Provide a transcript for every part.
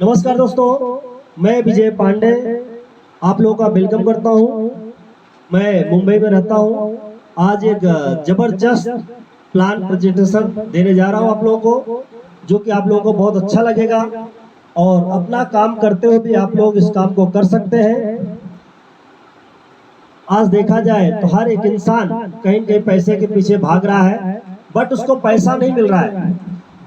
नमस्कार दोस्तों, मैं विजय पांडे आप लोगों का वेलकम करता हूं। मैं मुंबई में रहता हूं। आज एक जबरदस्त प्लान प्रेजेंटेशन देने जा रहा हूं आप लोगों को, जो कि आप लोगों को बहुत अच्छा लगेगा और अपना काम करते हुए भी आप लोग इस काम को कर सकते हैं। आज देखा जाए तो हर एक इंसान कहीं न कहीं पैसे के पीछे भाग रहा है, बट उसको पैसा नहीं मिल रहा है।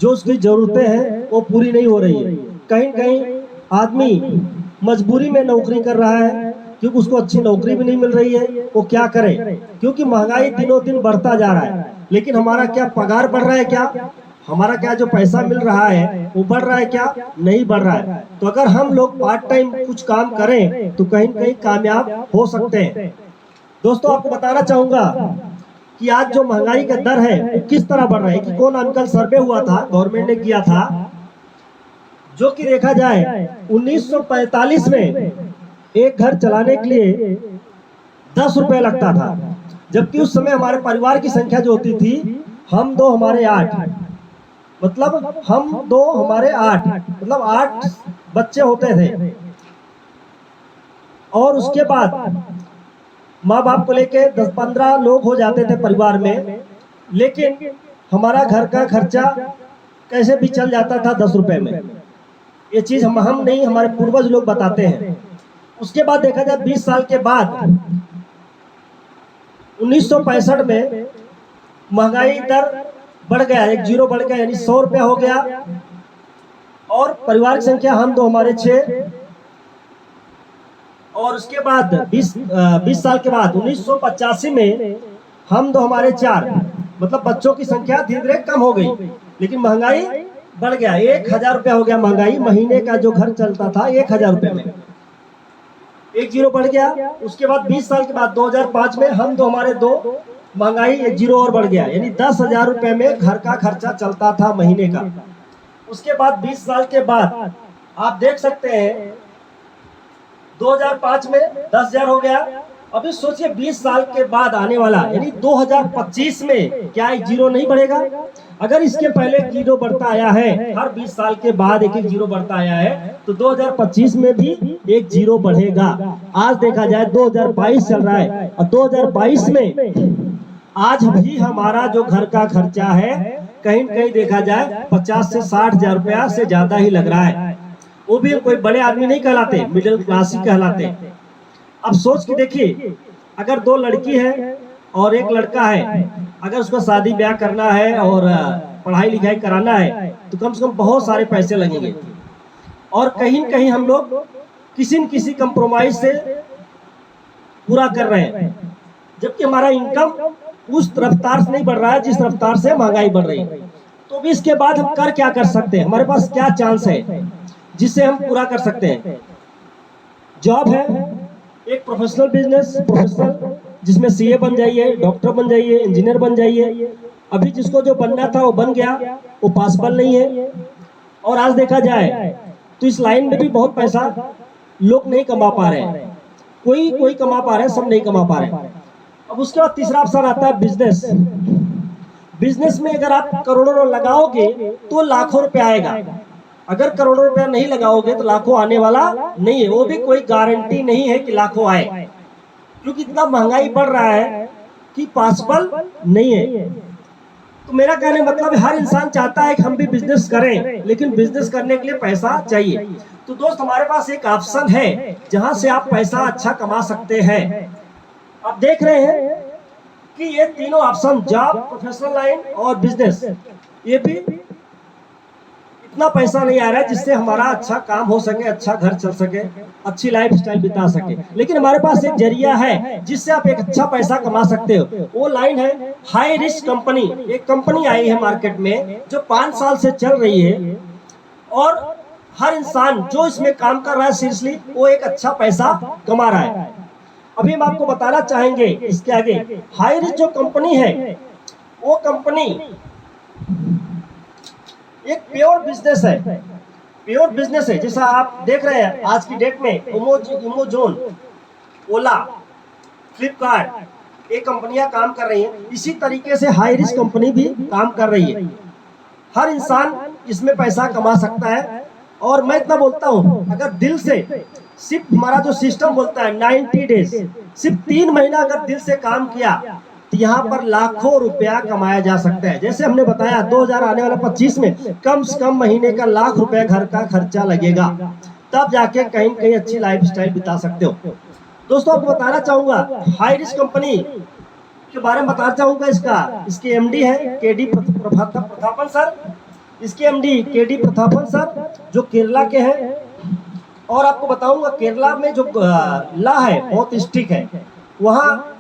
जो उसकी जरूरतें हैं वो पूरी नहीं हो रही है। कहीं न कहीं आदमी मजबूरी में नौकरी कर रहा है क्योंकि उसको अच्छी नौकरी भी नहीं मिल रही है। वो क्या करे, क्योंकि महंगाई दिनों दिन बढ़ता जा रहा है। लेकिन हमारा क्या पगार बढ़ रहा है, क्या हमारा क्या जो पैसा मिल रहा है वो बढ़ रहा है, क्या नहीं बढ़ रहा है। तो अगर हम लोग पार्ट टाइम कुछ काम करें तो कहीं न कहीं कामयाब हो सकते हैं। दोस्तों, आपको बताना चाहूंगा कि आज जो महंगाई का दर है वो किस तरह बढ़ रहा है। कि कौन अंकल सर्वे हुआ था, गवर्नमेंट ने किया था, जो कि देखा जाए 1945 में एक घर चलाने के लिए 10 रुपए लगता था, जबकि उस समय हमारे परिवार की संख्या जो होती थी, हम दो हमारे 8, मतलब हम दो हमारे 8, मतलब 8 बच्चे होते थे। और उसके बाद माँ बाप को लेके 10-15 लोग हो जाते थे परिवार में, लेकिन हमारा घर का खर्चा कैसे भी चल जाता था 10 रुपए में। ये चीज हम नहीं, हमारे पूर्वज लोग बताते हैं। उसके बाद देखा जाए 20 साल के बाद 1965 में महंगाई दर बढ़ गया, एक जीरो बढ़ गया, यानी 100 रुपया हो गया। और परिवार की संख्या हम दो हमारे 6। और उसके बाद 20 साल के बाद 1985 में हम दो हमारे 4, मतलब बच्चों की संख्या धीरे धीरे कम हो गई, लेकिन महंगाई बढ़ गया। 1000 रुपया हो गया महंगाई। महीने का जो घर चलता था 1000 रुपये में, एक जीरो बढ़ गया। उसके बाद 20 साल के बाद 2005 में हम दो हमारे 2, महंगाई एक जीरो और बढ़ गया, यानी 10,000 रुपये में घर का खर्चा चलता था महीने का। उसके बाद 20 साल के बाद आप देख सकते हैं 2005 में 10,000 हो गया। अभी सोचिए 20 साल के बाद आने वाला, यानी 2025 में क्या एक जीरो नहीं बढ़ेगा। अगर इसके पहले जीरो बढ़ता आया है, हर 20 साल के बाद एक जीरो बढ़ता आया है, तो 2025 में भी एक जीरो बढ़ेगा। आज देखा जाए 2022 चल रहा है, और 2022 में आज भी हमारा जो घर का खर्चा है कहीं न कहीं देखा जाए 50 से 60,000 रुपया से ज्यादा ही लग रहा है। वो भी कोई बड़े आदमी नहीं कहलाते, मिडिल क्लास ही कहलाते। अब सोच के देखिए, अगर 2 लड़की है और एक लड़का है, अगर उसको शादी ब्याह करना है और पढ़ाई लिखाई कराना है, तो कम से कम बहुत सारे पैसे लगेंगे। और कहीं न कहीं हम लोग किसी न किसी कंप्रोमाइज से पूरा कर रहे हैं, जबकि हमारा इनकम उस रफ्तार से नहीं बढ़ रहा है जिस रफ्तार से महंगाई बढ़ रही है। तो भी इसके बाद हम कर क्या कर सकते हैं, हमारे पास क्या चांस है जिससे हम पूरा कर सकते हैं। जॉब है, एक प्रोफेशनल बिजनेस, प्रोफेशनल जिसमें सीए बन जाइए, डॉक्टर बन जाइए, इंजीनियर बन जाइए। अभी जिसको जो बनना था वो बन गया, वो पॉसिबल नहीं है। और आज देखा जाए तो इस लाइन में भी बहुत पैसा लोग नहीं कमा पा रहे हैं। कोई कमा पा रहे हैं, सब नहीं कमा पा रहे हैं। अब उसके बाद तीसरा ऑप्शन आता है बिजनेस। बिजनेस में अगर आप करोड़ों लगाओगे तो लाखों रुपए आएगा। अगर करोड़ों रुपया नहीं लगाओगे तो लाखों आने वाला नहीं है। वो भी कोई गारंटी नहीं है कि लाखों आए, क्योंकि इतना महंगाई बढ़ रहा है कि पॉसिबल नहीं है। तो मेरा कहने मतलब हर इंसान चाहता है कि हम भी बिजनेस करें, लेकिन बिजनेस करने के लिए पैसा चाहिए। तो दोस्त, हमारे पास एक ऑप्शन है जहां से आप पैसा अच्छा कमा सकते हैं। आप देख रहे हैं कि ये तीनों ऑप्शन, जॉब, प्रोफेशनल लाइन और बिजनेस, ये भी इतना पैसा नहीं आ रहा है जिससे हमारा अच्छा काम हो सके, अच्छा घर चल सके, अच्छी लाइफ स्टाइल बिता सके। लेकिन हमारे पास एक जरिया है जिससे आप एक अच्छा पैसा कमा सकते हो। वो लाइन है हाई रिस्क कंपनी। एक कंपनी आई है मार्केट में जो 5 साल से चल रही है, और हर इंसान जो इसमें काम कर रहा है सीरियसली, वो एक अच्छा पैसा कमा रहा है। अभी हम आपको बताना चाहेंगे इसके आगे। हाई रिस्क जो कंपनी है, वो कंपनी एक प्योर बिजनेस है, प्योर बिजनेस है। जैसा आप देख रहे हैं आज की डेट में अमेज़न, ओला, फ्लिपकार्ट, ये कंपनियां काम कर रही हैं। इसी तरीके से हाई रिस्क कंपनी भी काम कर रही है। हर इंसान इसमें पैसा कमा सकता है। और मैं इतना बोलता हूँ, अगर दिल से सिर्फ हमारा जो सिस्टम बोलता है 90 डेज, सिर्फ 3 महीना अगर दिल से काम किया तो यहाँ पर लाखों रुपया कमाया जा सकता है। जैसे हमने बताया 2000 आने वाला 25 में कम से कम महीने का लाख रुपया घर का खर्चा लगेगा, तब जाके कहीं कहीं अच्छी लाइफस्टाइल बिता सकते हो। दोस्तों आपको बताना चाहूंगा हाई रिस्क कंपनी के बारे में बताना चाहूंगा। इसके एमडी है केडी प्रथापन सर। इसके एमडी केडी प्रथापन सर जो केरला के हैं। और आपको बताऊंगा केरला में जो लॉ है बहुत स्ट्रिक्ट है, वहाँ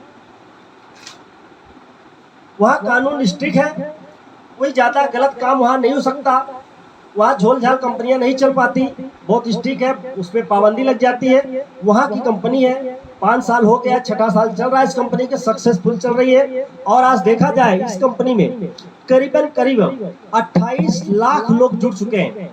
कानून स्ट्रिक्ट है, कोई ज्यादा गलत काम वहाँ नहीं हो सकता, वहाँ झोल झाल कंपनियां नहीं चल पाती, बहुत स्ट्रिक्ट है, उसमें पाबंदी लग जाती है। वहाँ की कंपनी है, 5 साल हो गया, 6ठा साल चल रहा है इस कंपनी के, सक्सेसफुल चल रही है। और आज देखा जाए इस कंपनी में करीब 28 लाख लोग जुड़ चुके हैं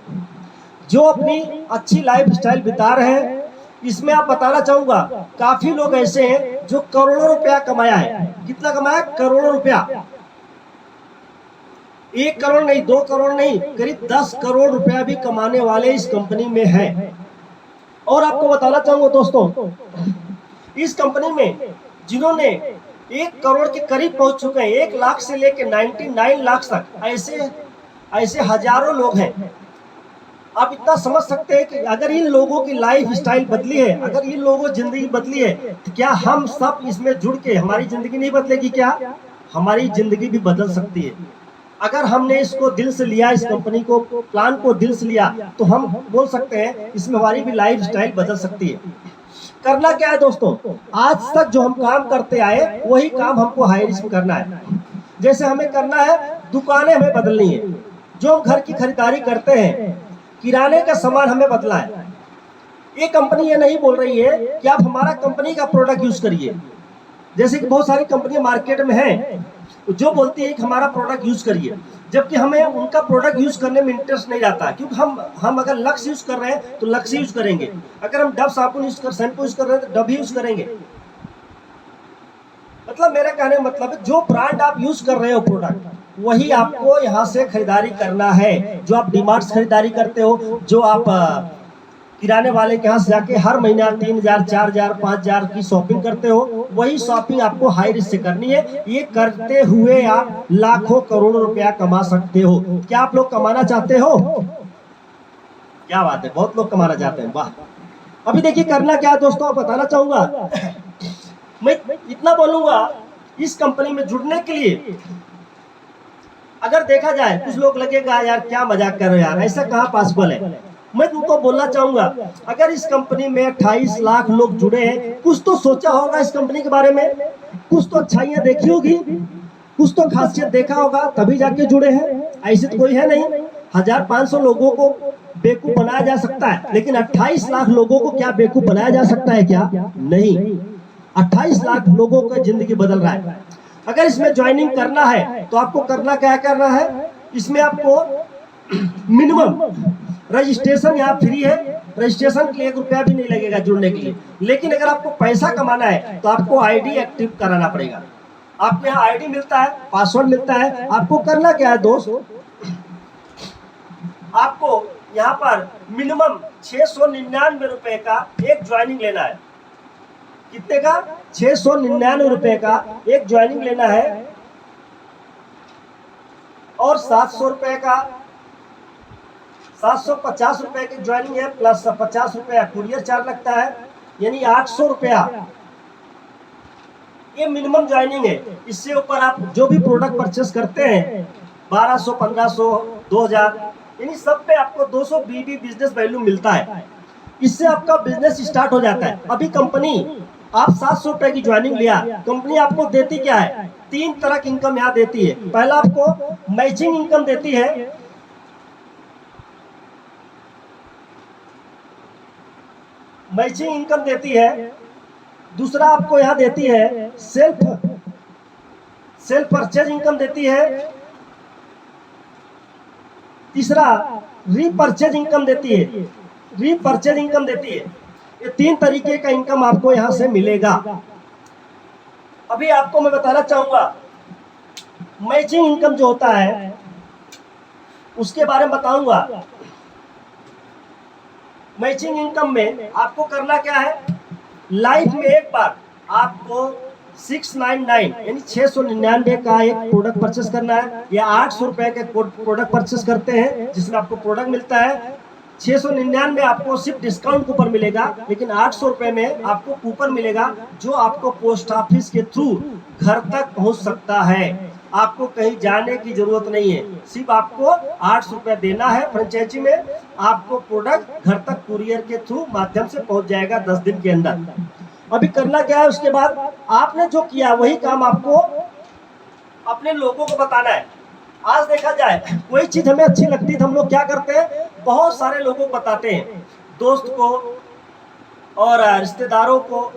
जो अपनी अच्छी लाइफ स्टाइल बिता रहे हैं। इसमें आप बताना चाहूंगा काफी लोग ऐसे हैं जो करोड़ों रुपया कमाया है। कितना कमाया? करोड़ों रुपया। 1 करोड़ नहीं, 2 करोड़ नहीं, करीब 10 करोड़ रुपया भी कमाने वाले इस कंपनी में हैं। और आपको बताना चाहूंगा दोस्तों, इस कंपनी में जिन्होंने 1 करोड़ के करीब पहुंच चुके हैं, 1 लाख से लेकर 99 लाख तक, ऐसे हजारों लोग हैं। आप इतना समझ सकते हैं कि अगर इन लोगों की लाइफ स्टाइल बदली है, अगर इन लोगों की जिंदगी बदली है, तो क्या हम सब इसमें जुड़ के हमारी जिंदगी नहीं बदलेगी? क्या हमारी जिंदगी भी बदल सकती है? अगर हमने इसको दिल से लिया, इस कंपनी को, प्लान को दिल से लिया, तो हम बोल सकते हैं इसमें हमारी भी लाइफ स्टाइल बदल सकती है। करना क्या है दोस्तों, आज तक जो हम काम करते आए वही काम हमको हाई रिस्क में करना है। जैसे हमें करना है, दुकानें हमें बदलनी है, जो हम घर की खरीदारी करते हैं, किराने का सामान हमें बदला है। ये कंपनी ये नहीं बोल रही है कि आप हमारा कंपनी का प्रोडक्ट यूज करिए। जैसे कि बहुत सारी कंपनियां मार्केट में हैं जो बोलती है कि हमारा प्रोडक्ट यूज करिए, जबकि हमें उनका प्रोडक्ट यूज करने में इंटरेस्ट नहीं आता, क्योंकि हम अगर लक्स यूज कर रहे हैं तो लक्स यूज करेंगे, अगर हम डव साबुन यूज कर, शैम्पू यूज कर रहे हैं तो डव यूज करेंगे। मतलब मेरा कहने का मतलब है जो ब्रांड आप यूज कर रहे हो प्रोडक्ट, वही आपको यहाँ से खरीदारी करना है। जो आप डीमार्ट से खरीदारी करते हो, जो आप किराने वाले के यहाँ से जाके हर महीना 3000, 4000, 5000 की शॉपिंग करते हो, वही शॉपिंग आपको हाई रिस्क से करनी है। ये करते हुए आप लाखों करोड़ों रुपया कमा सकते हो। क्या आप लोग कमाना चाहते हो? क्या बात है, बहुत लोग कमाना चाहते हैं, वाह। अभी देखिए करना क्या है दोस्तों, बताना चाहूंगा। मैं इतना बोलूंगा, इस कंपनी में जुड़ने के लिए अगर देखा जाए, कुछ लोग लगेगा यार क्या मजाक कर रहे हो यार, ऐसा कहाँ पॉसिबल है। मैं तुमको बोलना चाहूंगा, अगर इस कंपनी में 28 लाख लोग जुड़े हैं, कुछ तो सोचा होगा इस कंपनी के बारे में, कुछ तो अच्छाइयां देखी होगी, कुछ तो खासियत देखा होगा, तभी जाके जुड़े हैं। ऐसे तो कोई है नहीं। 1500 लोगों को बेवकूफ बनाया जा सकता है, लेकिन 28 लाख लोगों को क्या बेवकूफ बनाया जा सकता है? क्या नहीं। 28 लाख लोगों का जिंदगी बदल रहा है। अगर इसमें ज्वाइनिंग करना है तो आपको करना क्या करना है, इसमें आपको मिनिमम रजिस्ट्रेशन यहाँ फ्री है, रजिस्ट्रेशन के लिए 1 रुपया भी नहीं लगेगा जुड़ने के लिए। लेकिन अगर आपको पैसा कमाना है तो आपको आईडी एक्टिव कराना पड़ेगा। आपको यहाँ आईडी मिलता है, पासवर्ड मिलता है। आपको करना क्या है दोस्त, आपको यहाँ पर मिनिमम 699 रुपए का एक ज्वाइनिंग लेना है। कितने का? 699 रुपए का एक ज्वाइनिंग लेना है। और 700 रुपए का, 750 रुपए की ज्वाइनिंग है, प्लस 50 रुपया कुरियर चार्ज लगता है, यानी 800 रुपया ये मिनिमम ज्वाइनिंग है। इससे ऊपर आप जो भी प्रोडक्ट परचेस करते हैं 1200, 1500, 2000, यानी सब पे आपको 200 बीबी बिजनेस वैल्यू मिलता है। इससे आपका बिजनेस स्टार्ट हो जाता है। अभी कंपनी आप 700 रुपए की ज्वाइनिंग लिया, कंपनी आपको देती क्या है? 3 तरह की इनकम यहाँ देती है। पहला आपको मैचिंग इनकम देती है, मैचिंग इनकम देती है। दूसरा आपको यहाँ देती है सेल्फ परचेज इनकम देती है। तीसरा रीपरचेज इनकम देती है, रीपरचेज इनकम देती है। ये 3 तरीके का इनकम आपको यहां से मिलेगा। अभी आपको मैं बताना चाहूंगा मैचिंग इनकम जो होता है, उसके बारे में बताऊंगा। मैचिंग इनकम में आपको करना क्या है, लाइफ में एक बार आपको 699 यानी 699 का एक प्रोडक्ट परचेस करना है, या 800 रुपए का प्रोडक्ट परचेस करते हैं जिसमें आपको प्रोडक्ट मिलता है 699 आपको सिर्फ डिस्काउंट कूपन मिलेगा, लेकिन 800 रुपए में आपको कूपन मिलेगा जो आपको पोस्ट ऑफिस के थ्रू घर तक पहुंच सकता है। आपको कहीं जाने की जरूरत नहीं है, सिर्फ आपको 800 रुपए देना है फ्रेंचाइजी में, आपको प्रोडक्ट घर तक कुरियर के थ्रू माध्यम से पहुंच जाएगा 10 दिन के अंदर। अभी करना क्या है, उसके बाद आपने जो किया वही काम आपको अपने लोगों को बताना है। आज देखा जाए कोई चीज हमें अच्छी लगती है तो हम लोग क्या करते हैं, बहुत सारे लोगों को बताते हैं, दोस्त को और रिश्तेदारों को,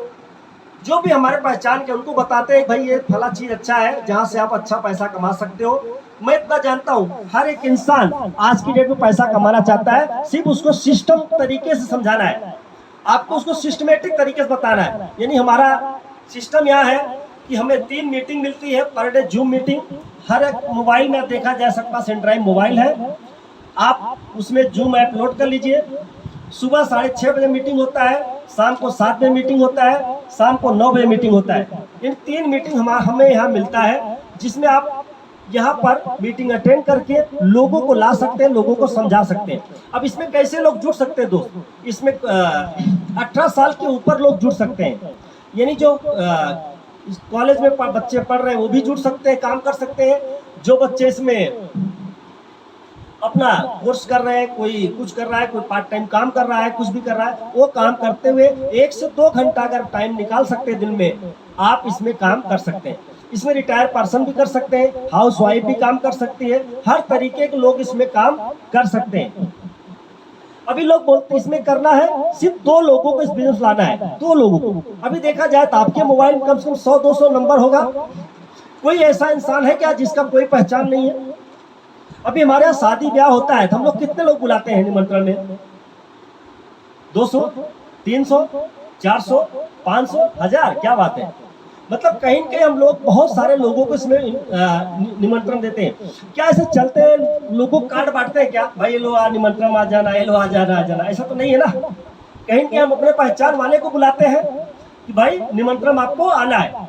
जो भी हमारे पहचान के उनको बताते हैं भाई ये फला चीज अच्छा है जहां से आप अच्छा पैसा कमा सकते हो। मैं इतना जानता हूं हर एक इंसान आज की डेट में पैसा कमाना चाहता है, सिर्फ उसको सिस्टम तरीके से समझाना है, आपको उसको सिस्टमेटिक तरीके से बताना है। यानी हमारा सिस्टम यहाँ है कि हमें 3 मीटिंग मिलती है पर डे, जूम मीटिंग। हर एक मोबाइल में देखा जा सकता सेंट्राइव मोबाइल है, आप उसमें जूम ऐप लोड कर लीजिए। सुबह 6:30 बजे मीटिंग होता है, शाम को 7 बजे मीटिंग होता है, शाम को 9 बजे मीटिंग होता है। इन 3 मीटिंग हमें यहाँ मिलता है, जिसमें आप यहाँ पर मीटिंग अटेंड करके लोगों को ला सकते हैं, लोगों को समझा सकते हैं। अब इसमें कैसे लोग जुड़ सकते हैं दोस्त, इसमें 18 साल के ऊपर लोग जुड़ सकते हैं, यानी जो कॉलेज में बच्चे पढ़ रहे हैं वो भी जुड़ सकते हैं, काम कर सकते हैं। जो बच्चे इसमें अपना कोर्स कर रहे हैं, कोई कुछ कर रहा है, कोई पार्ट टाइम काम कर रहा है, कुछ भी कर रहा है, वो काम करते हुए 1 से 2 घंटा अगर टाइम निकाल सकते हैं दिन में, आप इसमें काम कर सकते हैं। इसमें रिटायर पर्सन भी कर सकते हैं, हाउस वाइफ भी काम कर सकती है, हर तरीके के लोग इसमें काम कर सकते हैं। अभी लोग बोलते हैं इसमें करना है, सिर्फ 2 लोगों को इस बिजनेस लाना है, 2 लोगों को। अभी देखा जाए तो आपके मोबाइल में कम से कम 100-200 नंबर होगा, कोई ऐसा इंसान है क्या जिसका कोई पहचान नहीं है? अभी हमारे यहाँ शादी ब्याह होता है तो हम लोग कितने लोग बुलाते हैं निमंत्रण में? 200, 300, 400, 500, 1000, क्या बात है। मतलब कहीं कहीं हम लोग बहुत सारे लोगों को इसमें निमंत्रण देते हैं। क्या ऐसे चलते लोगों को कार्ड बांटते हैं क्या, भाई ये लो निमंत्रण आ जाना, ये लो आ जाना, ऐसा तो नहीं है ना। कहीं कहीं हम अपने पहचान वाले को बुलाते हैं कि भाई निमंत्रण आपको आना है।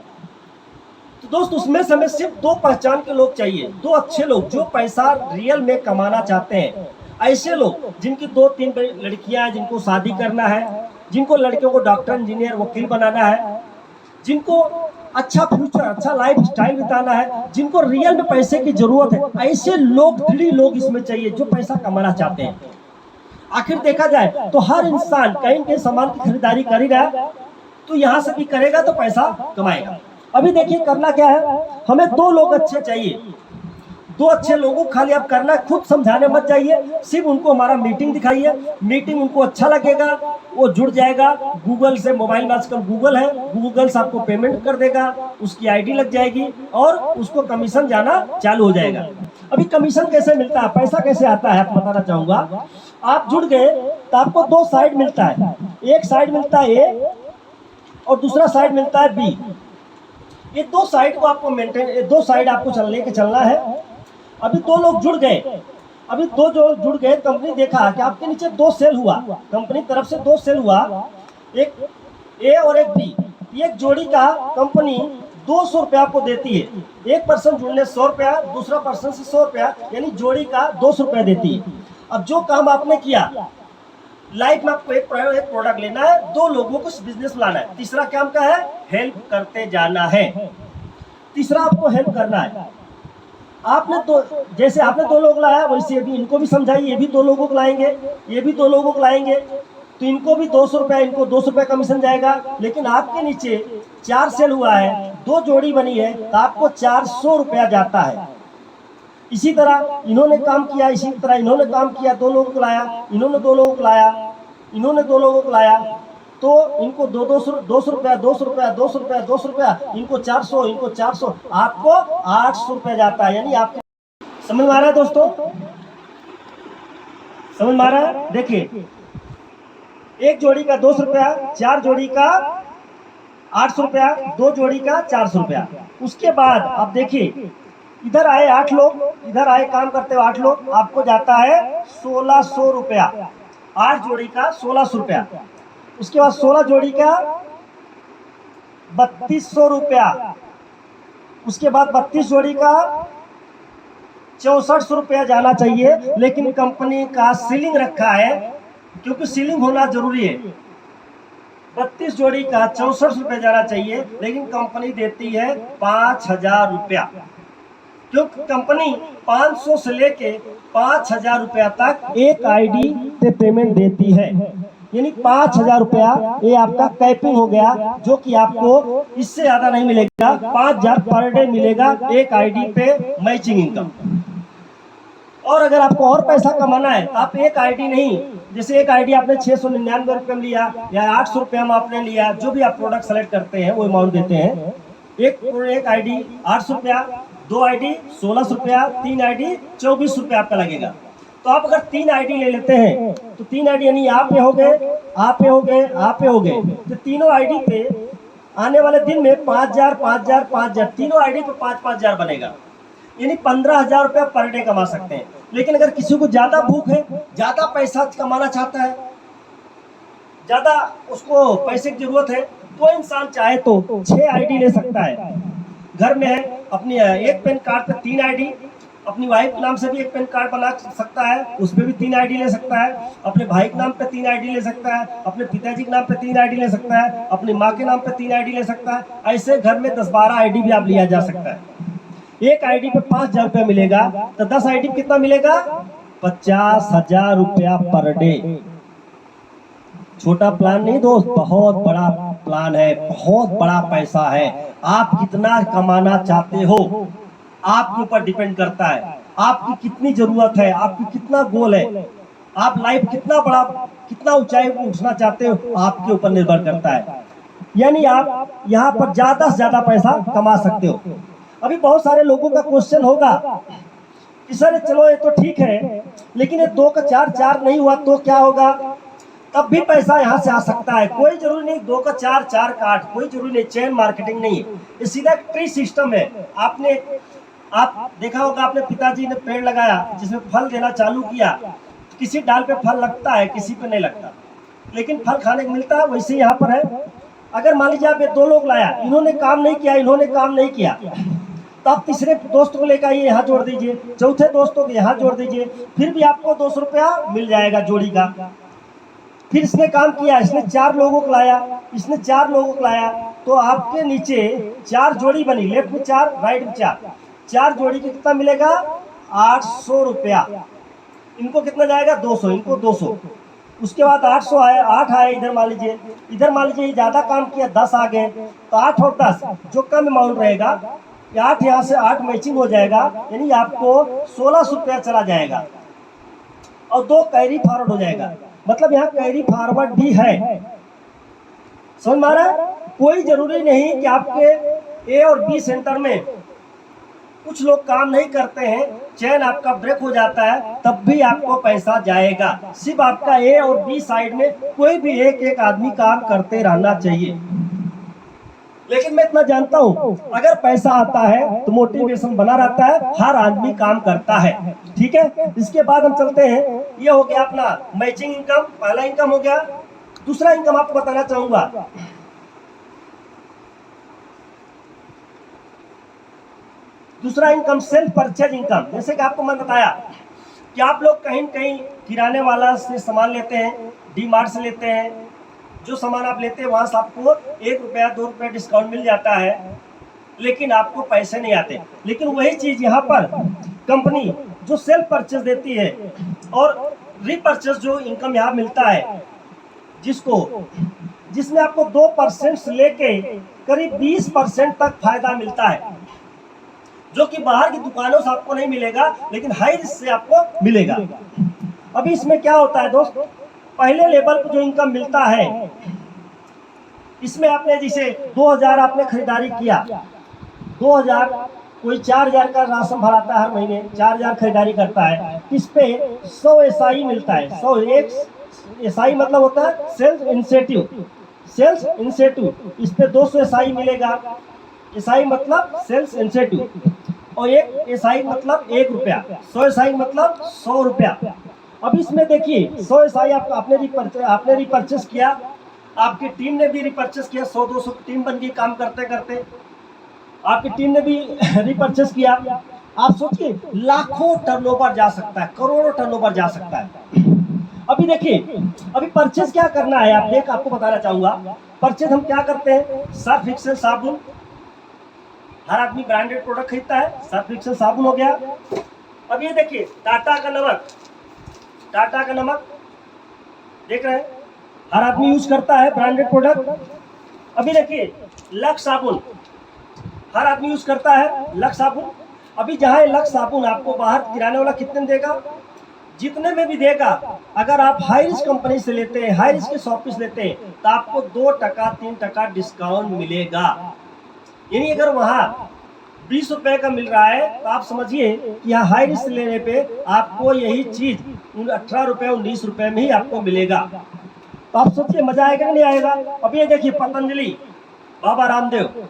तो दोस्त उसमें से हमें सिर्फ 2 पहचान के लोग चाहिए, 2 अच्छे लोग जो पैसा रियल में कमाना चाहते हैं। ऐसे लोग जिनकी 2-3 लड़कियां हैं, जिनको शादी करना है, जिनको लड़कियों को डॉक्टर, इंजीनियर, वकील बनाना है, जिनको अच्छा फ्यूचर, अच्छा लाइफ स्टाइल बिताना है, जिनको रियल में पैसे की जरूरत है, ऐसे लोग 3 लोग इसमें चाहिए जो पैसा कमाना चाहते हैं। आखिर देखा जाए तो हर इंसान कहीं कहीं सामान की खरीदारी कर ही रहा है, तो यहाँ से भी करेगा तो पैसा कमाएगा। अभी देखिए करना क्या है, हमें 2 लोग अच्छे चाहिए, 2 अच्छे लोगों को खाली आप करना, खुद समझाने मत जाइए, सिर्फ उनको हमारा मीटिंग दिखाइए, मीटिंग उनको अच्छा लगेगा, वो जुड़ जाएगा। गूगल से, मोबाइल में आजकल गूगल है, गूगल से आपको पेमेंट कर देगा, उसकी आईडी लग जाएगी और उसको कमीशन जाना चालू हो जाएगा। अभी कमीशन कैसे मिलता है, पैसा कैसे आता है, आप बताना चाहूंगा। आप जुड़ गए तो आपको 2 साइड मिलता है, एक साइड मिलता है ए और दूसरा साइड मिलता है बी। ये 2 साइड को आपको मेंटेन, 2 साइड आपको चलना है। अभी 2 लोग जुड़ गए, अभी 2 जो जुड़ गए, कंपनी देखा कि आपके नीचे 2 सेल हुआ, कंपनी तरफ से 2 सेल हुआ, एक ए और एक बी। एक जोड़ी का कंपनी 200 रुपया आपको देती है, एक पर्सन जुड़ने 100 रुपया, दूसरा पर्सन से 100 रुपया, यानी जोड़ी का 200 रुपया देती है। अब जो काम आपने किया, लाइफ में आपको एक प्रोडक्ट लेना है, 2 लोगों को इस बिजनेस में लाना है। तीसरा काम क्या है, हेल्प करते जाना है। तीसरा आपको हेल्प करना है। आपने तो जैसे आपने 2 लोग लाया, वैसे अभी इनको भी समझाइए, ये भी 2 लोगों को लाएंगे, ये भी 2 लोगों को लाएंगे, तो इनको भी 200 रुपया, इनको 200 रुपया कमीशन जाएगा। लेकिन आपके नीचे 4 सेल हुआ है, 2 जोड़ी बनी है, तो आपको 400 रुपया जाता है। इसी तरह इन्होंने काम किया, इसी तरह इन्होंने काम किया, 2 लोगों को लाया, इन्होंने 2 लोगों को लाया, इन्होंने 2 लोगों को लाया, तो इनको 200 रुपया, 200 रुपया, 200 रुपया, 200 रुपया, इनको 400, इनको 400, आपको 800 रुपया जाता है। यानी आपके समझ में आ रहा है दोस्तों, समझ में आ रहा है? देखिए एक जोड़ी का 200 रुपया, 4 जोड़ी का 800 रुपया, 2 जोड़ी का 400 रुपया। उसके बाद आप देखिए इधर आए 8 लोग, इधर आए काम करते हुए 8 लोग, आपको जाता है 1600 रुपया, 8 जोड़ी का 1600 रुपया। उसके बाद 16 जोड़ी का 3200 रुपया, उसके बाद 32 जोड़ी का 6400 रुपया जाना चाहिए। लेकिन कंपनी का सीलिंग रखा है, क्योंकि सीलिंग होना जरूरी है। 32 जोड़ी का 6400 रुपया जाना चाहिए, लेकिन कंपनी देती है 5000 रुपया, क्योंकि कंपनी 500 से लेके 5000 रुपया तक एक आईडी पे पेमेंट देती है। यानी 5000 रुपया ये आपका कैपिंग हो गया, जो कि आपको इससे ज्यादा नहीं मिलेगा। 5000 पर डे मिलेगा एक आईडी पे मैचिंग इनकम। और अगर आपको और पैसा कमाना है तो आप एक आईडी नहीं, जैसे एक आईडी आपने 699 रुपये में लिया या 800 रुपये में आपने लिया, जो भी आप प्रोडक्ट सेलेक्ट करते हैं वो अमाउंट देते हैं। एक आईडी 800 रुपया, 2 आईडी 1600 रुपया, 3 आईडी 2400 रुपया आपका लगेगा। तो आप अगर 3 आईडी ले लेते हैं तो 3 आईडी यानी आप पे हो गए, आप पे हो गए, आप पे हो गए, तो तीनों आईडी पे आने वाले दिन में 5000 5000 5000, तीनों आईडी पे 5-5 हजार बनेगा। यानी 15,000 रुपया पर डे कमा सकते हैं। लेकिन अगर किसी को ज्यादा भूख है, ज्यादा पैसा कमाना चाहता है, ज्यादा उसको पैसे की जरूरत है, तो इंसान चाहे तो 6 आईडी ले सकता है। घर में है अपनी एक पैन कार्ड पे 3 आईडी, अपनी वाइफ के नाम से भी एक पैन कार्ड बना सकता है, उसमें भी 3 आईडी ले सकता है, अपने भाई के नाम पे 3 आईडी ले सकता है, अपने पिताजी के नाम पे 3 आईडी ले सकता है, अपनी माँ के नाम पे 3 आईडी ले सकता है। ऐसे घर में 10-12 आईडी भी आप लिया जा सकता है। एक आईडी पे 5000 रुपया मिलेगा, तो 10 आईडी पे कितना मिलेगा? 50,000 रुपया पर डे। छोटा प्लान नहीं दोस्त, बहुत बड़ा प्लान है, बहुत बड़ा पैसा है। आप कितना कमाना चाहते हो आपके ऊपर डिपेंड करता है। आपकी कितनी जरूरत है, आपकी कितना गोल है, आप लाइफ कितना बड़ा, कितना ऊंचाई को उठना चाहते हो, आपके ऊपर निर्भर करता है। यानी आप यहाँ पर ज्यादा से ज्यादा पैसा कमा सकते हो। अभी बहुत सारे लोगों का क्वेश्चन होगा कि सर चलो ये तो ठीक है, लेकिन ये 2 का 4 नहीं हुआ तो क्या होगा? तब भी पैसा यहाँ से आ सकता है। कोई जरूरी नहीं 2 का 4 4 का 8, कोई जरूरी नहीं, चेन मार्केटिंग नहीं है, ये सीधा ट्री सिस्टम है। आप देखा होगा, अपने पिताजी ने पेड़ लगाया जिसमें फल देना चालू किया, किसी डाल पे फल लगता है, किसी पे नहीं लगता, लेकिन फल खाने को मिलता है। वैसे यहाँ पर है, अगर मान लीजिए आप ये 2 लोग लाया, इन्होंने काम नहीं किया, इन्होंने काम नहीं किया, तो आप तीसरे दोस्त को लेकर आइए, यहाँ जोड़ दीजिए, चौथे दोस्तों को यहाँ जोड़ दीजिए, फिर भी आपको 200 रुपया मिल जाएगा जोड़ी का। फिर इसने काम किया, इसने 4 लोगों को लाया, इसने 4 लोगों को लाया, तो आपके नीचे 4 जोड़ी बनी, लेफ्ट में 4 राइट में 4 जोड़ी के कितना मिलेगा? 800 रुपया। इनको कितना जाएगा? 200, इनको 200। उसके बाद 800 आया, 8 आए इधर, मान लीजिए ज्यादा काम किया, 10 आ गए, तो 8 और 10 जो कम अमाउंट रहेगा, 8 यहाँ से 8 मैचिंग हो जाएगा, यानी आपको 1600 रुपया चला जाएगा और 2 कैरी फॉरवर्ड हो जाएगा। मतलब यहाँ कैरी फॉरवर्ड भी है, समझ में आ रहा है? कोई जरूरी नहीं कि आपके ए और बी सेंटर में कुछ लोग काम नहीं करते हैं, चैन आपका ब्रेक हो जाता है, तब भी आपको पैसा जाएगा। सिर्फ आपका ए और बी साइड में कोई भी एक आदमी काम करते रहना चाहिए। लेकिन मैं इतना जानता हूँ, अगर पैसा आता है तो मोटिवेशन बना रहता है, हर आदमी काम करता है। ठीक है, इसके बाद हम चलते हैं। ये हो गया अपना मैचिंग इनकम, पहला इनकम हो गया। दूसरा इनकम आपको बताना चाहूंगा, दूसरा इनकम सेल्फ परचेज इनकम। जैसे कि आपको मैं बताया कि आप लोग कहीं कहीं किराने वाला से सामान लेते हैं, डी मार्ट से लेते हैं, जो सामान आप लेते हैं वहां से आपको 1 रुपया 2 रुपया डिस्काउंट मिल जाता है, लेकिन आपको पैसे नहीं आते। लेकिन वही चीज यहाँ पर कंपनी जो सेल्फ परचेज देती है और रीपरचेज जो इनकम यहाँ मिलता है, जिसमें आपको 2% से लेके करीब 20% तक फायदा मिलता है, जो कि बाहर की दुकानों से आपको नहीं मिलेगा, लेकिन हाई रिस्क से आपको मिलेगा। अभी इसमें क्या होता है दोस्त, पहले लेवल पर जो इनकम मिलता है, इसमें आपने जैसे 2000 आपने खरीदारी किया, 2000 कोई 4000 का राशन भराता है, हर महीने 4000 खरीदारी करता है, इस पे 100 SI मिलता है। 100 एक SI मतलब होता है सेल्स इंसेंटिव, इस पे 200 SI मिलेगा। SI मतलब सेल्स इंसेंटिव। और एक एसआई मतलब 1 रुपया, 100 एसआई मतलब 100 रुपया। अब इसमें देखिए 100 एसआई आपने रिपर्चेस किया, आपकी टीम ने भी रिपर्चेस किया, 100-200 टीम बन गई काम करते करते, आपकी टीम ने भी रिपर्चेस किया। आप सोचिए लाखों टर्नओवर जा सकता है, करोड़ों टर्नओवर जा सकता है। अभी देखिए, अभी परचेज क्या करना है आपको बताना चाहूंगा। परचेज हम क्या करते हैं, सर्फ एक्सेल साबुन, हर आदमी ब्रांडेड प्रोडक्ट खरीदता है, सर्फ एक्सेल साबुन हो गया। अब ये देखिए टाटा का नमक, टाटा का नमक देख रहे हैं, हर आदमी यूज करता है ब्रांडेड प्रोडक्ट। अभी देखिए लक्स साबुन, हर आदमी यूज करता है लक्स साबुन। अभी जहां लक्स साबुन आपको बाहर किराने वाला कितने में देगा, जितने में भी देगा, अगर आप हाई रिस्क कंपनी से लेते हैं, हाई रिस्क के शॉपिस लेते हैं, तो आपको 2-3% डिस्काउंट मिलेगा। यानी अगर वहां 20 रुपए का मिल रहा है, तो आप समझिए कि यहाँ हाई रिस्क लेने पे आपको यही चीज 18 रुपए 19 रुपए में ही आपको मिलेगा। तो आप सोचिए मजा आएगा कि नहीं आएगा। अब ये देखिए पतंजलि, बाबा रामदेव,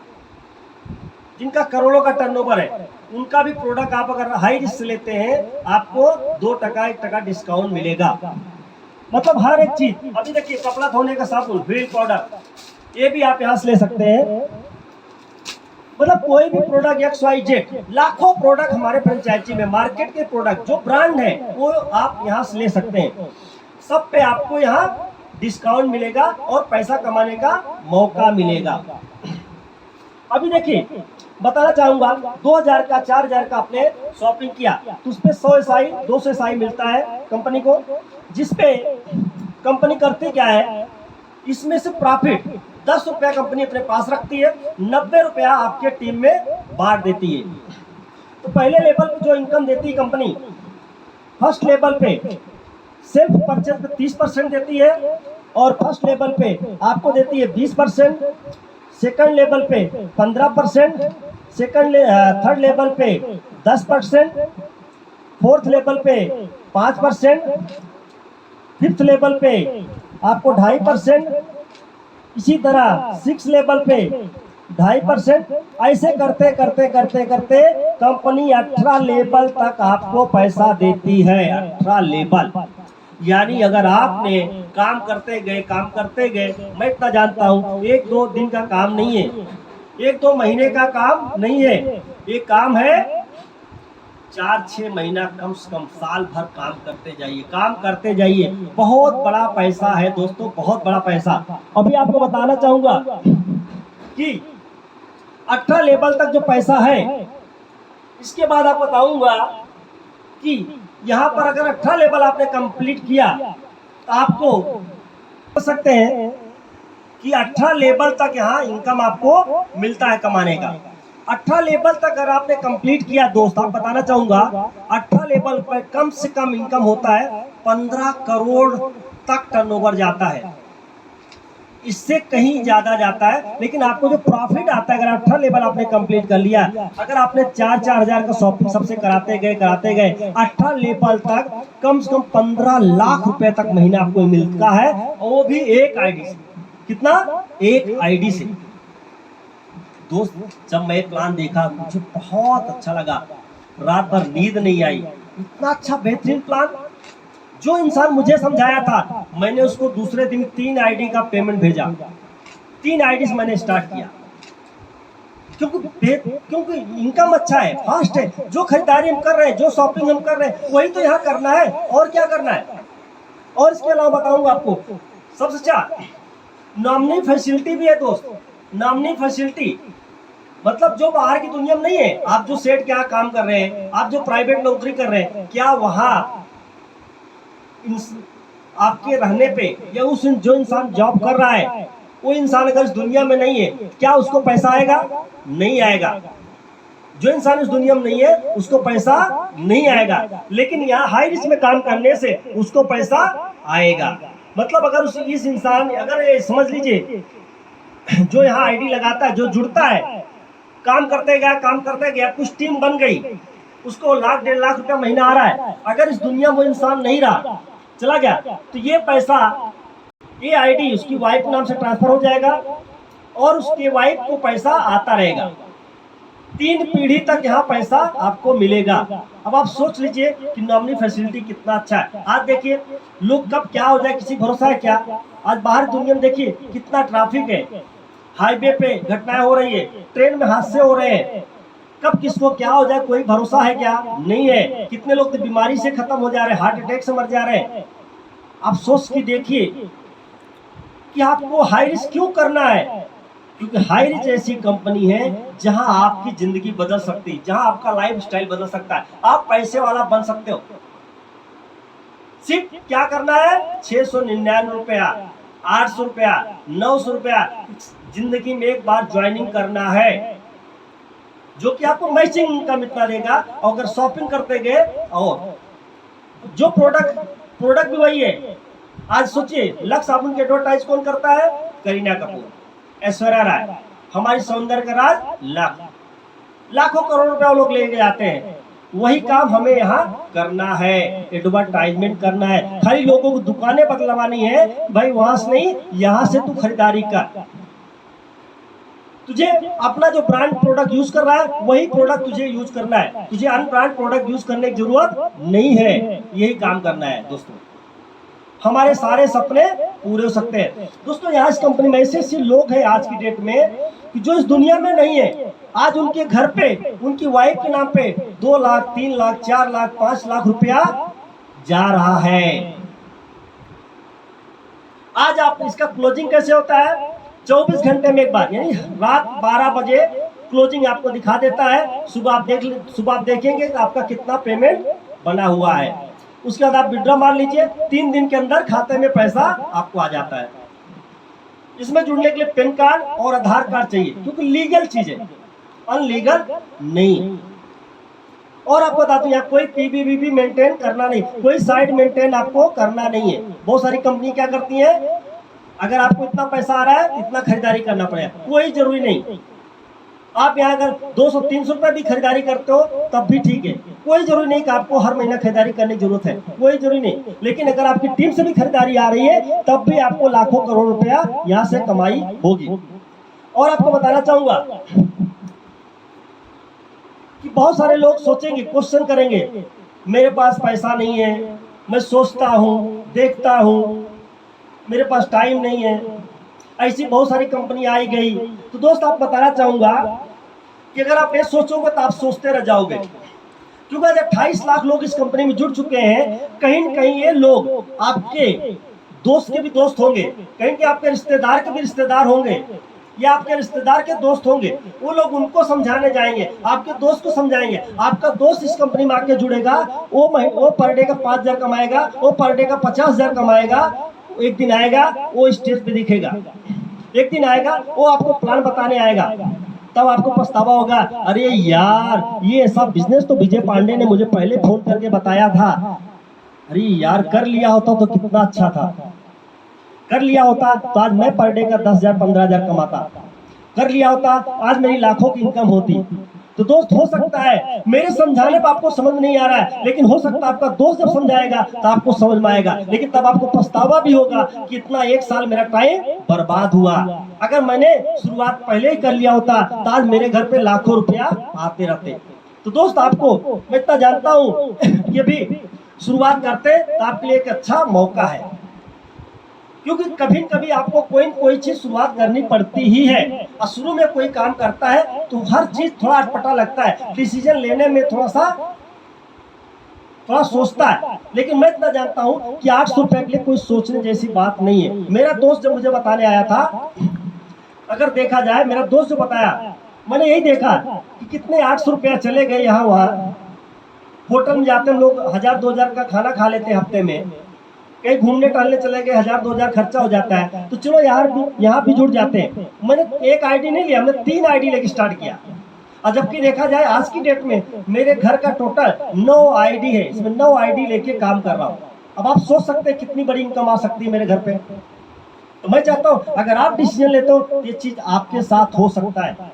जिनका करोड़ों का टर्नओवर है, उनका भी प्रोडक्ट आप अगर हाई रिस्क लेते हैं, आपको 2-1% डिस्काउंट मिलेगा। मतलब हर एक चीज। अभी देखिए कपड़ा धोने का साबुन, व्हील पाउडर, ये भी आप यहाँ से ले सकते हैं। मतलब कोई भी प्रोडक्ट XYZ, लाखों प्रोडक्ट हमारे फ्रेंचाइजी में, मार्केट के प्रोडक्ट जो ब्रांड है वो आप यहाँ से ले सकते हैं। सब पे आपको यहाँ डिस्काउंट मिलेगा और पैसा कमाने का मौका मिलेगा। अभी देखिए बताना चाहूंगा, 2000 का 4000 का आपने शॉपिंग किया, तो उसपे 100 एसआई 200 एसआई मिलता है कंपनी को, जिसपे कंपनी करती क्या है, इसमें से प्रॉफिट 10 रुपया कंपनी अपने पास रखती है, 90 रुपया आपके टीम में बांट देती है। तो पहले लेवल पे जो इनकम देती है कंपनी, फर्स्ट लेवल पे सेल्फ परचेज पे 30% देती है, और फर्स्ट लेवल पे आपको देती है 20%, सेकंड लेवल पे 15%, थर्ड लेवल पे 10%, फोर्थ लेवल पे 5%, फिफ्थ लेवल पे आपको 2.5%, इसी तरह 6 लेवल पे 2.5%। ऐसे करते करते करते करते कंपनी 18 लेवल तक आपको पैसा देती है। 18 लेवल, यानी अगर आपने काम करते गए, मैं इतना जानता हूँ 1-2 दिन का काम नहीं है, 1-2 महीने का काम नहीं है, ये काम है 4-6 महीना, कम से कम साल भर काम करते जाइए। बहुत बड़ा पैसा है दोस्तों, बहुत बड़ा पैसा। अभी आपको बताना चाहूंगा कि 18 लेवल तक जो पैसा है, इसके बाद आप बताऊंगा कि यहाँ पर अगर 18 लेवल आपने कंप्लीट किया, तो आपको हो सकते हैं कि 18 लेवल तक यहाँ इनकम आपको मिलता है कमाने का। 18 लेवल तक अगर आपने कंप्लीट किया दोस्त, आप बताना चाहूंगा 18 लेवल पर कम से कम इनकम होता है 15 करोड़ तक टर्नओवर जाता है, इससे कहीं ज्यादा जाता है। लेकिन आपको जो प्रॉफिट आता है, अगर 18 लेवल आपने कंप्लीट कर लिया, अगर आपने 4-4 हजार का शॉपिंग सबसे कराते गए 18 लेवल तक, कम से कम 15 लाख रुपए तक महीना आपको मिलता है, और वो भी एक आईडी से। कितना? एक आईडी से। दोस्त जब मैं प्लान देखा मुझे बहुत अच्छा लगा, रात भर नींद नहीं आई, इतना अच्छा बेहतरीन प्लान। जो इंसान मुझे समझाया था, मैंने उसको दूसरे दिन 3 आईडी का पेमेंट भेजा, 3 आईडी से मैंने स्टार्ट किया, क्योंकि इनकम अच्छा है, फास्ट है। जो खरीदारी हम कर रहे हैं, जो शॉपिंग हम कर रहे हैं, वही तो यहाँ करना है, और क्या करना है। और इसके अलावा बताऊंगा आपको सबसे अच्छा नॉमिनी फैसिलिटी भी है दोस्त। नॉमिनी फैसिलिटी मतलब जो बाहर की दुनिया में नहीं है, आप जो सेठ के यहाँ काम कर रहे हैं, आप जो प्राइवेट नौकरी कर रहे हैं, क्या वहाँ आपके रहने पे, या उस जो इंसान जॉब कर रहा है, वो इंसान अगर इस दुनिया में नहीं है, क्या उसको पैसा आएगा? नहीं आएगा। जो इंसान इस दुनिया में नहीं है, उसको पैसा नहीं आएगा। लेकिन यहाँ हाई रिस्क में काम करने से उसको पैसा आएगा। मतलब अगर इस इंसान, अगर समझ लीजिए जो यहाँ आईडी लगाता है, जो जुड़ता है, काम करते गया, कुछ टीम बन गई, उसको 1-1.5 लाख रुपया महीना आ रहा है। अगर इस दुनिया में वो इंसान नहीं रहा, चला गया, तो ये पैसा, ये आईडी उसकी वाइफ के नाम से ट्रांसफर हो जाएगा, और उसके वाइफ को पैसा आता रहेगा। 3 पीढ़ी तक यहाँ पैसा आपको मिलेगा। अब आप सोच लीजिए कि नॉमिनी फैसिलिटी कितना अच्छा है। आज देखिए लोग कब क्या हो जाए किसी भरोसा है क्या। आज बाहर दुनिया में देखिए कितना ट्रैफिक है, हाईवे पे घटनाएं हो रही है, ट्रेन में हादसे हो रहे हैं, कब किसको क्या हो जाए कोई भरोसा है क्या, नहीं है। कितने लोग तो बीमारी से खत्म हो जा रहे हैं, हार्ट अटैक से मर जा रहे हैं। आप सोच के देखिए कि आपको हाई रिस्क क्यों करना है, क्योंकि हाई रिस्क ऐसी कंपनी है जहां आपकी जिंदगी बदल सकती है, जहां आपका लाइफ स्टाइल बदल सकता है, आप पैसे वाला बन सकते हो। सिर्फ क्या करना है, 699 रुपया, 800 रुपया, 900 रुपया जिंदगी में एक बार ज्वाइनिंग करना है, जो कि आपको मैचिंग इनकम इतना देगा। और अगर शॉपिंग करते गए और जो प्रोडक्ट भी वही है। आज सोचिए लक्स साबुन के एडवर्टाइज कौन करता है, करीना कपूर, ऐश्वर्या राय, हमारी सौंदर्य का राज लाखों करोड़ रुपया वो लोग लेके जाते हैं। वही काम हमें यहाँ करना है, एडवर्टाइजमेंट करना है। खाली लोगों को दुकानें बदलवानी है, भाई वहां से नहीं यहाँ से तू खरीदारी कर। तुझे अपना जो ब्रांड प्रोडक्ट यूज कर रहा है वही प्रोडक्ट तुझे यूज करना है, तुझे अनब्रांड प्रोडक्ट यूज करने की जरूरत नहीं है। यही काम करना है दोस्तों, हमारे सारे सपने पूरे हो सकते हैं। दोस्तों यहाँ इस कंपनी में ऐसे ऐसे लोग हैं आज की डेट में कि जो इस दुनिया में नहीं है। आज उनके घर पे उनकी वाइफ के नाम पे 2 लाख, 3 लाख, 4 लाख, 5 लाख रुपया जा रहा है। आज आप इसका क्लोजिंग कैसे होता है, 24 घंटे में एक बार, यानी रात 12 बजे क्लोजिंग आपको दिखा देता है। सुबह आप देखेंगे कि आपका कितना पेमेंट बना हुआ है। उसके बाद आप विड्रॉ मार लीजिए, 3 दिन के अंदर खाते में पैसा आपको आ जाता है। इसमें जुड़ने के लिए पैन कार्ड और आधार कार्ड चाहिए, क्योंकि लीगल चीज है, अनलीगल नहीं। और आपको बता दूं यहाँ कोई पीबीबी मेंटेन करना नहीं, कोई साइड मेंटेन आपको करना नहीं है। बहुत सारी कंपनी क्या करती है, अगर आपको इतना पैसा आ रहा है इतना खरीदारी करना पड़ेगा, कोई जरूरी नहीं। आप यहाँ अगर 200-300 रुपए भी खरीदारी करते हो तब भी ठीक है, कोई जरूरी नहीं कि आपको हर महीना खरीदारी करने की जरूरत है, कोई जरूरी नहीं। लेकिन अगर आपकी टीम से भी खरीदारी आ रही है तब भी आपको लाखों करोड़ रुपया यहाँ से कमाई होगी। और आपको बताना चाहूंगा कि बहुत सारे लोग सोचेंगे, क्वेश्चन करेंगे, मेरे पास पैसा नहीं है, मैं सोचता हूँ, देखता हूँ, मेरे पास टाइम नहीं है। ऐसी बहुत सारी कंपनी आई गई। तो दोस्त आप बताना चाहूंगा कि अगर आप ये सोचोगे तो आप सोचते रह जाओगे, क्योंकि आज 28 लाख लोग इस कंपनी में जुड़ चुके हैं। कहीं न कहीं ये लोग आपके दोस्त के भी दोस्त होंगे, कहीं के आपके रिश्तेदार के भी रिश्तेदार होंगे, या आपके रिश्तेदार के दोस्त होंगे। वो लोग उनको समझाने जाएंगे, आपके दोस्त को समझाएंगे। आपका दोस्त इस कंपनी में आके जुड़ेगा, वो पर डे का 5,000 कमाएगा, वो पर डे का 50,000 कमाएगा। एक दिन आएगा वो स्टेज पे दिखेगा, एक दिन आएगा वो आपको प्लान बताने आएगा, तब आपको पछतावा होगा, अरे यार ये ऐसा बिजनेस तो विजय पांडे ने मुझे पहले फोन करके बताया था, अरे यार कर लिया होता तो कितना अच्छा था, कर लिया होता तो आज मैं पर डे का 10,000 15,000 कमाता, कर लिया होता आज मेरी लाखों की इनकम होती। तो दोस्त हो सकता है मेरे समझाने पर आपको समझ नहीं आ रहा है, लेकिन हो सकता है आपका दोस्त जब समझाएगा तो आपको समझ में आएगा। लेकिन तब आपको पछतावा भी होगा कि इतना 1 साल मेरा टाइम बर्बाद हुआ। अगर मैंने शुरुआत पहले ही कर लिया होता तो आज मेरे घर पे लाखों रुपया आते रहते। तो दोस्त आपको मैं इतना जानता हूँ कि अभी शुरुआत करते तो आपके लिए एक अच्छा मौका है, क्योंकि कभी कभी आपको कोई न कोई चीज शुरुआत करनी पड़ती ही है। और शुरू में कोई काम करता है तो हर चीज थोड़ा अटपटा लगता है, डिसीजन लेने में थोड़ा सोचता है। लेकिन मैं इतना जानता हूं कि 800 रुपए के लिए कोई सोचने जैसी बात नहीं है। मेरा दोस्त जब मुझे बताने आया था, अगर देखा जाए मेरा दोस्त जो बताया, मैंने यही देखा कि कितने 800 रुपया चले गए। यहाँ वहाँ होटल में जाते हम लोग 1,000-2,000 का खाना खा लेते हैं हफ्ते में, कहीं घूमने टहलने चले गए 1,000-2,000 खर्चा हो जाता है। तो चलो यहाँ भी जुड़ जाते हैं। मैंने एक आईडी नहीं लिया, मैंने 3 आईडी लेके स्टार्ट किया। और जबकि देखा जाए आज की डेट में मेरे घर का टोटल 9 आईडी है, इसमें 9 आईडी लेके काम कर रहा हूँ। अब आप सोच सकते हैं कितनी बड़ी इनकम आ सकती है मेरे घर पे। तो मैं चाहता हूँ अगर आप डिसीजन लेते हो तो ये चीज आपके साथ हो सकता है।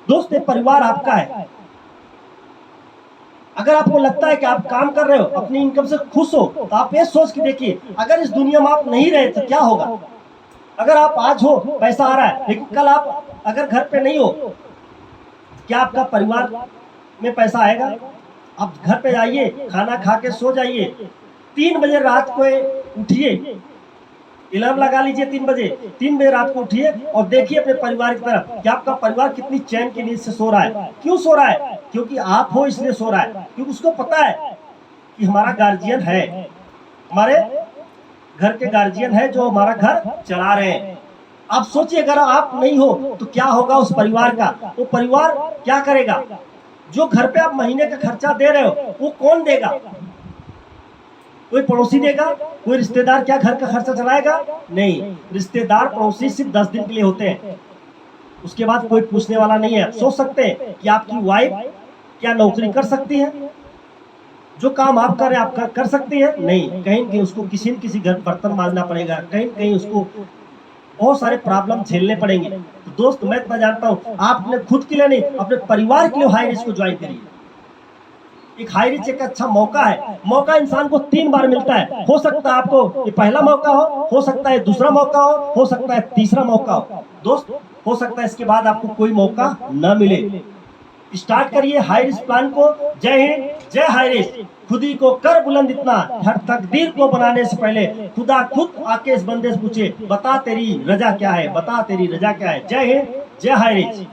दोस्त ये परिवार आपका है। अगर आपको लगता है कि आप काम कर रहे हो, अपनी इनकम से खुश हो, तो आप ये सोच के देखिए अगर इस दुनिया में आप नहीं रहे तो क्या होगा। अगर आप आज हो, पैसा आ रहा है, लेकिन कल आप अगर घर पे नहीं हो, क्या आपका परिवार में पैसा आएगा? आप घर पे जाइए, खाना खा के सो जाइए, 3 बजे रात को उठिए, अलार्म लगा लीजिए 3 बजे, 3 बजे रात को उठिए और देखिए अपने परिवार की तरफ कि आपका परिवार कितनी चैन की नींद से सो रहा है। क्यों सो रहा है? क्योंकि आप हो इसलिए सो रहा है, क्योंकि उसको पता है कि हमारा गार्जियन है, हमारे घर के गार्जियन है जो हमारा घर चला रहे हैं। आप सोचिए अगर आप नहीं हो तो क्या होगा उस परिवार का? वो परिवार क्या करेगा? जो घर पे आप महीने का खर्चा दे रहे हो वो कौन देगा? कोई पड़ोसी देगा? कोई रिश्तेदार क्या घर का खर्चा चलाएगा? नहीं, रिश्तेदार पड़ोसी सिर्फ 10 दिन के लिए होते हैं, उसके बाद कोई पूछने वाला नहीं है। सोच सकते हैं कि आपकी वाइफ क्या नौकरी कर सकती है? जो काम आप कर रहे हैं आप कर सकती है? नहीं, कहीं न कहीं उसको किसी न किसी घर बर्तन मांजना पड़ेगा, कहीं न कहीं उसको बहुत सारे प्रॉब्लम झेलने पड़ेंगे। तो दोस्त मैं इतना जानता हूँ, आप अपने खुद के लिए नहीं, अपने परिवार के लिए हाई रिस्क को ज्वाइन करिए। एक हाई रिस्क एक अच्छा मौका है। मौका इंसान को 3 बार मिलता है। हो सकता है आपको ये पहला मौका हो सकता है दूसरा मौका हो सकता है तीसरा मौका हो। दोस्त, हो सकता है इसके बाद आपको कोई मौका न मिले। स्टार्ट करिए हाई रिस्क प्लान को। जय हिंद, जय हाई रिस्क। खुदी को कर बुलंद इतना, हर तकदीर को बनाने से पहले खुदा खुद आके इस बंदे से पूछे, बता तेरी रजा क्या है, बता तेरी रजा क्या है। जय हिंद, जय हाई रिस्क।